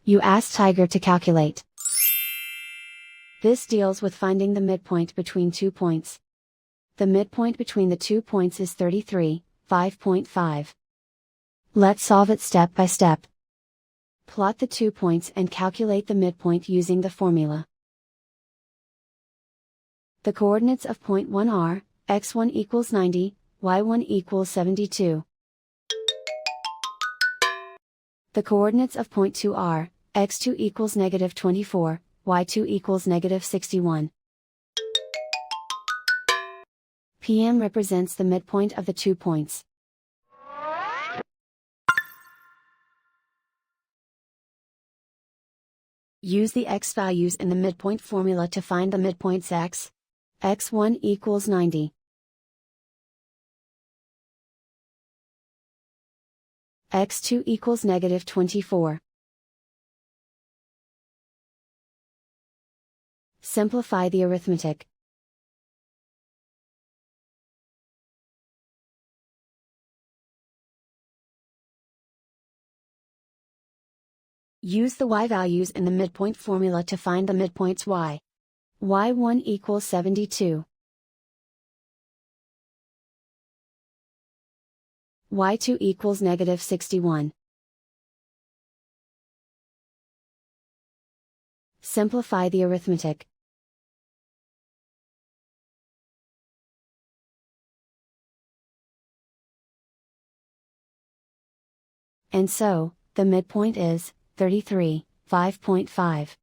You ask Tiger to calculate. This deals with finding the midpoint between 2 points. The midpoint between the 2 points is 33, 5.5. Let's solve it step by step. Plot the 2 points and calculate the midpoint using the formula. The coordinates of point 1 are, x1 equals 90, y1 equals 72. The coordinates of point 2 are, x2 equals negative 24, y2 equals negative 61. PM represents the midpoint of the 2 points. Use the x values in the midpoint formula to find the midpoints x. x1 equals 90. x2 equals negative 24. Simplify the arithmetic. Use the y values in the midpoint formula to find the midpoints y. y1 equals 72. y2 equals negative 61. Simplify the arithmetic. And so, the midpoint is 33, 5.5.